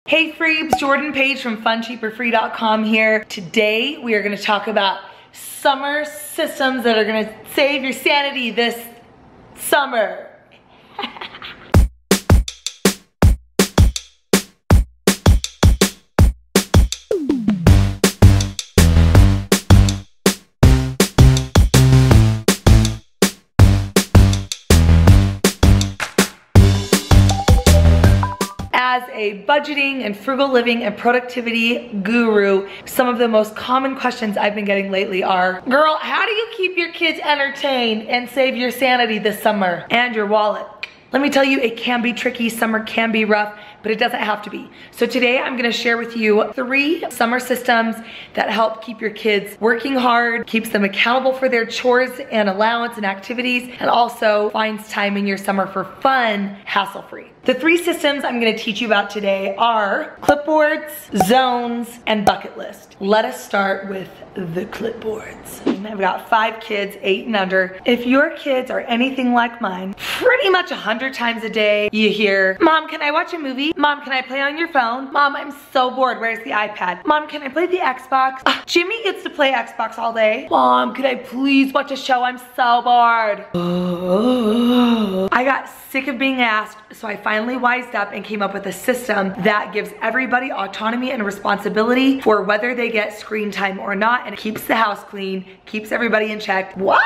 Hey Freebs, Jordan Page from funcheaperfree.com here. Today we are going to talk about summer systems that are going to save your sanity this summer. As a budgeting and frugal living and productivity guru, some of the most common questions I've been getting lately are, girl, how do you keep your kids entertained and save your sanity this summer and your wallet? Let me tell you, it can be tricky. Summer can be rough, but it doesn't have to be. So today I'm gonna share with you 3 summer systems that help keep your kids working hard, keeps them accountable for their chores and allowance and activities, and also finds time in your summer for fun, hassle-free. The 3 systems I'm gonna teach you about today are Clipboards, Zones, and Bucket List. Let us start with the Clipboards. I've got 5 kids, 8 and under. If your kids are anything like mine, pretty much 100 times a day you hear, Mom, can I watch a movie? Mom, can I play on your phone? Mom, I'm so bored, where's the iPad? Mom, can I play the Xbox? Jimmy gets to play Xbox all day. Mom, could I please watch a show? I'm so bored. I got sick of being asked, so I finally wised up and came up with a system that gives everybody autonomy and responsibility for whether they get screen time or not, and it keeps the house clean, keeps everybody in check. What?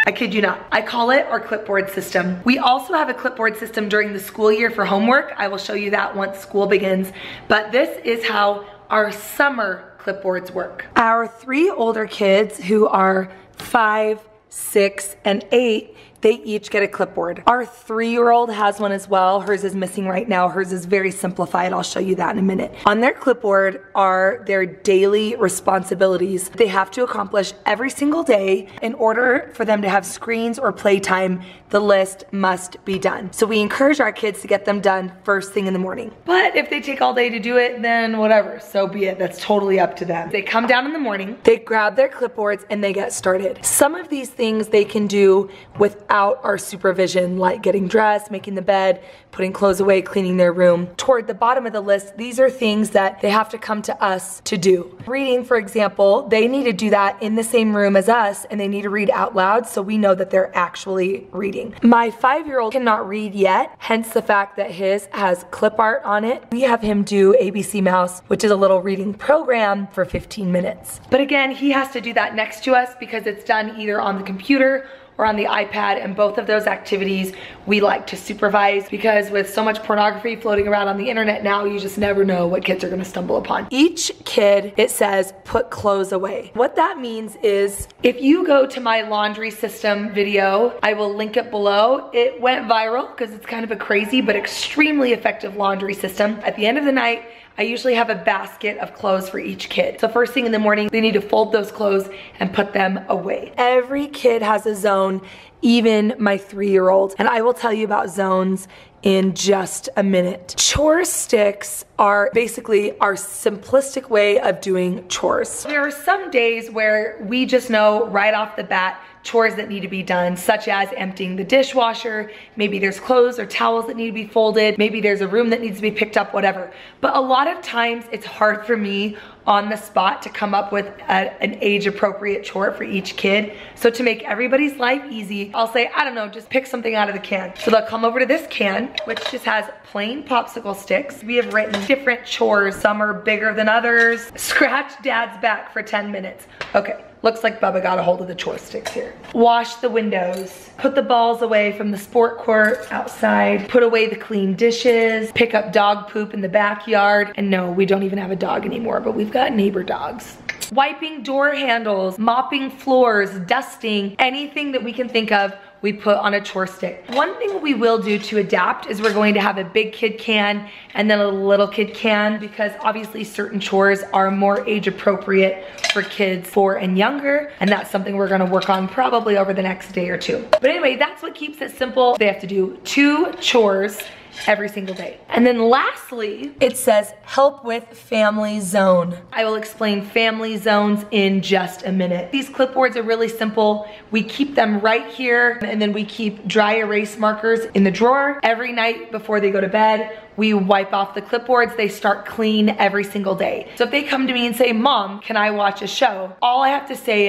I kid you not. I call it our Clipboard system. We also have a Clipboard system during the school year for homework. I will show you that once school begins, but this is how our summer Clipboards work. Our 3 older kids who are 5, 6, and 8, they each get a clipboard. Our 3-year-old has one as well. Hers is missing right now. Hers is very simplified. I'll show you that in a minute. On their clipboard are their daily responsibilities they have to accomplish every single day. In order for them to have screens or playtime, the list must be done. So we encourage our kids to get them done first thing in the morning. But if they take all day to do it, then whatever, so be it. That's totally up to them. They come down in the morning, they grab their clipboards, and they get started. Some of these things they can do without our supervision, like getting dressed, making the bed, putting clothes away, cleaning their room. Toward the bottom of the list, these are things that they have to come to us to do. Reading, for example, they need to do that in the same room as us, and they need to read out loud so we know that they're actually reading. My 5-year-old cannot read yet, hence the fact that his has clip art on it. We have him do ABC Mouse, which is a little reading program, for 15 minutes. But again, he has to do that next to us because it's done either on the computer or on the iPad, and both of those activities we like to supervise because with so much pornography floating around on the internet now, you just never know what kids are gonna stumble upon. Each kid, it says, put clothes away. What that means is, if you go to my laundry system video, I will link it below. It went viral because it's kind of a crazy but extremely effective laundry system. At the end of the night, I usually have a basket of clothes for each kid. So first thing in the morning, they need to fold those clothes and put them away. Every kid has a zone, even my 3-year-old. And I will tell you about zones in just a minute. Chores Sticks are basically our simplistic way of doing chores. There are some days where we just know right off the bat chores that need to be done, such as emptying the dishwasher, maybe there's clothes or towels that need to be folded, maybe there's a room that needs to be picked up, whatever. But a lot of times it's hard for me on the spot to come up with an age-appropriate chore for each kid. So to make everybody's life easy, I'll say, I don't know, just pick something out of the can. So they'll come over to this can, which just has plain popsicle sticks. We have written different chores. Some are bigger than others. Scratch Dad's back for 10 minutes. Okay. Looks like Bubba got a hold of the chore sticks here. Wash the windows. Put the balls away from the sport court outside. Put away the clean dishes. Pick up dog poop in the backyard. And no, we don't even have a dog anymore, but we've got neighbor dogs. Wiping door handles, mopping floors, dusting, anything that we can think of, we put on a chore stick. One thing we will do to adapt is we're going to have a big kid can and then a little kid can, because obviously certain chores are more age appropriate for kids 4 and younger, and that's something we're gonna work on probably over the next day or 2. But anyway, that's what keeps it simple. They have to do 2 chores every single day. And then lastly, it says help with family zone. I will explain family zones in just a minute. These clipboards are really simple. We keep them right here, and then we keep dry erase markers in the drawer. Every night before they go to bed, we wipe off the clipboards. They start clean every single day. So if they come to me and say, Mom, can I watch a show? All I have to say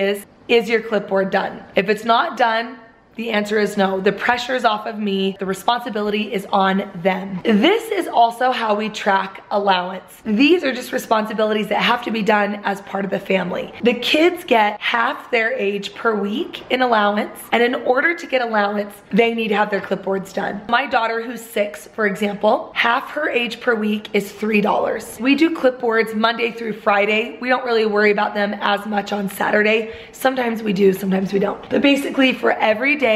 is your clipboard done? If it's not done, the answer is no. The pressure is off of me. The responsibility is on them. This is also how we track allowance. These are just responsibilities that have to be done as part of the family. The kids get half their age per week in allowance, and in order to get allowance, they need to have their clipboards done. My daughter, who's 6, for example, half her age per week is $3. We do clipboards Monday through Friday. We don't really worry about them as much on Saturday. Sometimes we do, sometimes we don't. But basically, for every day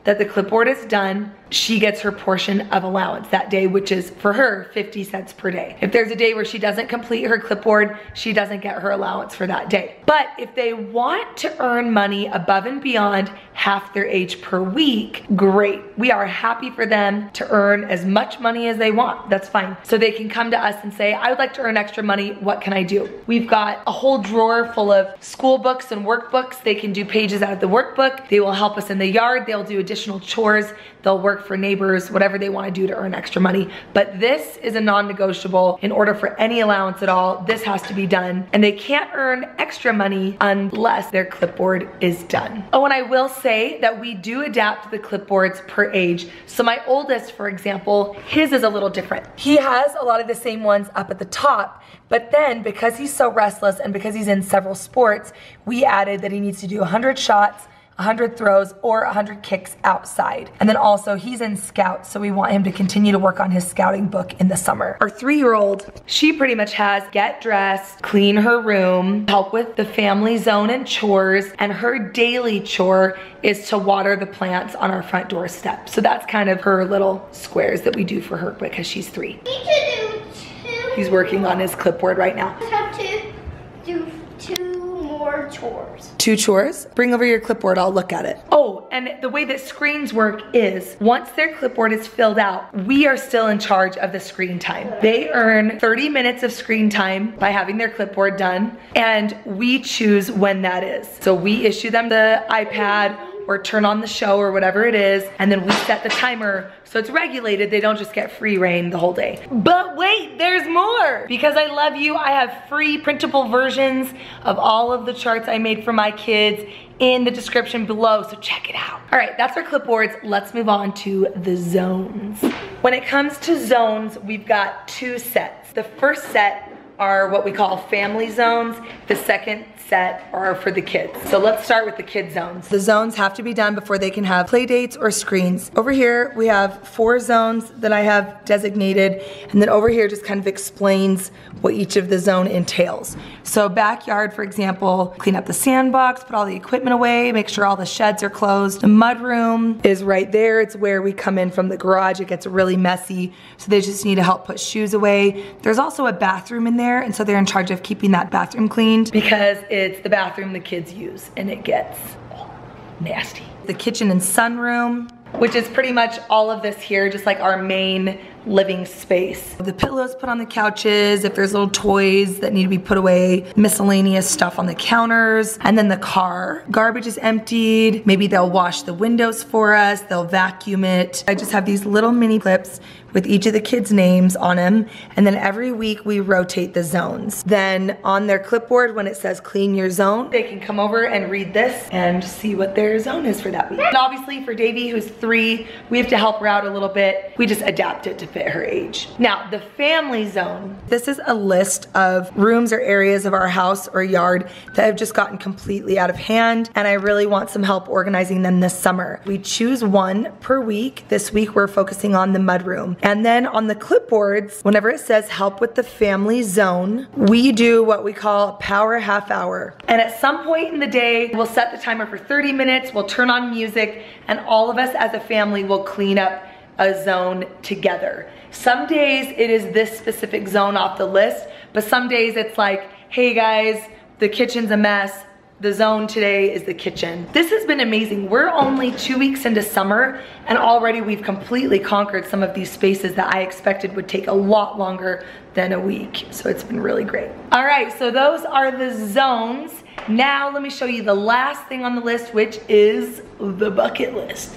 that the clipboard is done, she gets her portion of allowance that day, which is for her 50 cents per day. If there's a day where she doesn't complete her clipboard, she doesn't get her allowance for that day. But if they want to earn money above and beyond half their age per week, great. We are happy for them to earn as much money as they want. That's fine. So they can come to us and say, I would like to earn extra money. What can I do? We've got a whole drawer full of school books and workbooks. They can do pages out of the workbook. They will help us in the yard. They'll do additional chores. They'll work for neighbors, whatever they want to do to earn extra money. But this is a non-negotiable. In order for any allowance at all, this has to be done. And they can't earn extra money unless their clipboard is done. Oh, and I will say that we do adapt the clipboards per age. So my oldest, for example, his is a little different. He has a lot of the same ones up at the top, but then because he's so restless and because he's in several sports, we added that he needs to do 100 shots, 100 throws, or 100 kicks outside. And then also he's in Scouts, so we want him to continue to work on his scouting book in the summer. Our 3-year-old, she pretty much has get dressed, clean her room, help with the family zone and chores, and her daily chore is to water the plants on our front doorstep. So that's kind of her little squares that we do for her because she's 3. He's working on his clipboard right now. I have to do 2 more chores. 2 chores? Bring over your clipboard, I'll look at it. Oh, and the way that screens work is once their clipboard is filled out, we are still in charge of the screen time. They earn 30 minutes of screen time by having their clipboard done, and we choose when that is. So we issue them the iPad or turn on the show or whatever it is, and then we set the timer so it's regulated. They don't just get free reign the whole day. But wait, there's more! Because I love you, I have free printable versions of all of the charts I made for my kids in the description below, so check it out. All right, that's our clipboards. Let's move on to the zones. When it comes to zones, we've got 2 sets. The first set are what we call family zones. The second set are for the kids. So let's start with the kid zones. The zones have to be done before they can have play dates or screens. Over here, we have 4 zones that I have designated, and then over here just kind of explains what each of the zone entails. So backyard, for example, clean up the sandbox, put all the equipment away, make sure all the sheds are closed. The mud room is right there. It's where we come in from the garage. It gets really messy, so they just need to help put shoes away. There's also a bathroom in there, and so they're in charge of keeping that bathroom cleaned because it's the bathroom the kids use and it gets nasty. The kitchen and sunroom, which is pretty much all of this here, just like our main living space. The pillows put on the couches, if there's little toys that need to be put away, miscellaneous stuff on the counters, and then the car. Garbage is emptied, maybe they'll wash the windows for us, they'll vacuum it. I just have these little mini clips with each of the kids' names on them, and then every week we rotate the zones. Then on their clipboard, when it says clean your zone, they can come over and read this and see what their zone is for that week. And obviously for Davy, who's 3, we have to help her out a little bit. We just adapt it to fit her age. Now, the family zone. This is a list of rooms or areas of our house or yard that have just gotten completely out of hand, and I really want some help organizing them this summer. We choose 1 per week. This week we're focusing on the mudroom. And then on the clipboards, whenever it says help with the family zone, we do what we call a power half hour. And at some point in the day, we'll set the timer for 30 minutes, we'll turn on music, and all of us as a family will clean up a zone together. Some days it is this specific zone off the list, but some days it's like, hey guys, the kitchen's a mess, The zone today is the kitchen. This has been amazing. We're only 2 weeks into summer and already we've completely conquered some of these spaces that I expected would take a lot longer than a week. So it's been really great. All right, so those are the zones. Now let me show you the last thing on the list, which is the bucket list.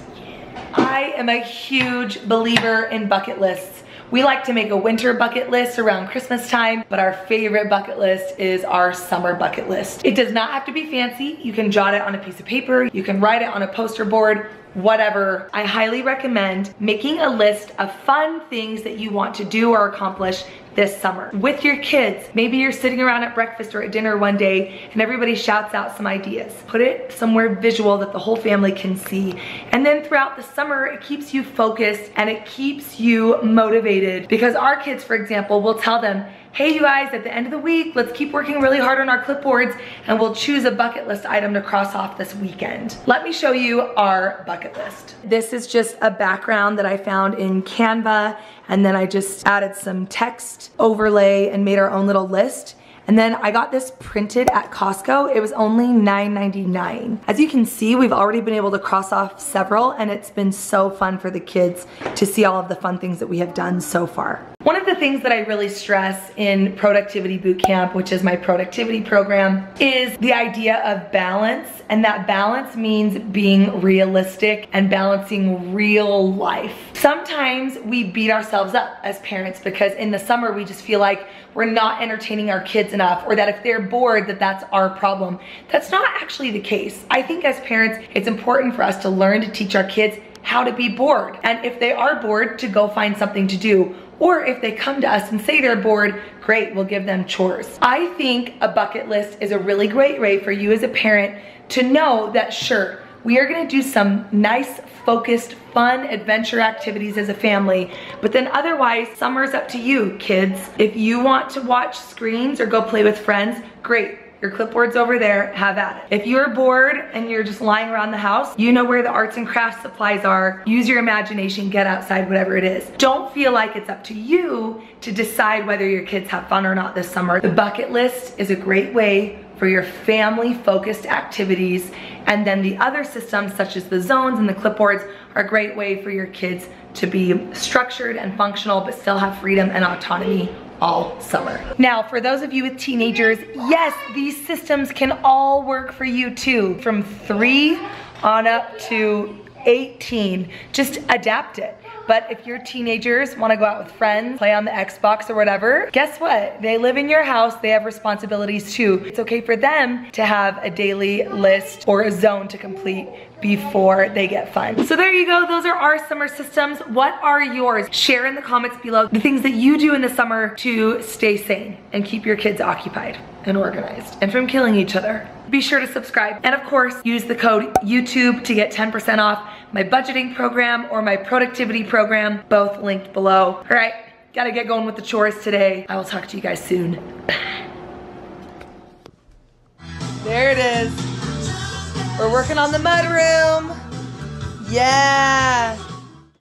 I am a huge believer in bucket lists. We like to make a winter bucket list around Christmas time, but our favorite bucket list is our summer bucket list. It does not have to be fancy. You can jot it on a piece of paper. You can write it on a poster board, whatever. I highly recommend making a list of fun things that you want to do or accomplish this summer with your kids. Maybe you're sitting around at breakfast or at dinner one day and everybody shouts out some ideas. Put it somewhere visual that the whole family can see. And then throughout the summer, it keeps you focused and it keeps you motivated, because our kids, for example, will tell them, hey you guys, at the end of the week, let's keep working really hard on our clipboards and we'll choose a bucket list item to cross off this weekend. Let me show you our bucket list. This is just a background that I found in Canva, and then I just added some text overlay and made our own little list. And then I got this printed at Costco. It was only $9.99. As you can see, we've already been able to cross off several, and it's been so fun for the kids to see all of the fun things that we have done so far. One of the things that I really stress in Productivity Bootcamp, which is my productivity program, is the idea of balance. And that balance means being realistic and balancing real life. Sometimes we beat ourselves up as parents because in the summer we just feel like we're not entertaining our kids enough, or that if they're bored, that's our problem. That's not actually the case. I think as parents, it's important for us to learn to teach our kids how to be bored. And if they are bored, to go find something to do. Or if they come to us and say they're bored, great, we'll give them chores. I think a bucket list is a really great way for you as a parent to know that, sure, we are gonna do some nice, focused, fun adventure activities as a family, but then otherwise, summer's up to you, kids. If you want to watch screens or go play with friends, great. Your clipboard's over there, have at it. If you're bored and you're just lying around the house, you know where the arts and crafts supplies are. Use your imagination, get outside, whatever it is. Don't feel like it's up to you to decide whether your kids have fun or not this summer. The bucket list is a great way for your family-focused activities, and then the other systems such as the zones and the clipboards are a great way for your kids to be structured and functional but still have freedom and autonomy all summer. Now, for those of you with teenagers, yes, these systems can all work for you too, from 3 on up to 18. Just adapt it. But if your teenagers want to go out with friends, play on the Xbox or whatever, guess what? They live in your house, they have responsibilities too. It's okay for them to have a daily list or a zone to complete before they get fun. So there you go, those are our summer systems. What are yours? Share in the comments below the things that you do in the summer to stay sane and keep your kids occupied and organized and from killing each other. Be sure to subscribe, and of course, use the code YouTube to get 10% off my budgeting program or my productivity program, both linked below. All right, gotta get going with the chores today. I will talk to you guys soon. There it is. We're working on the mud room. Yeah.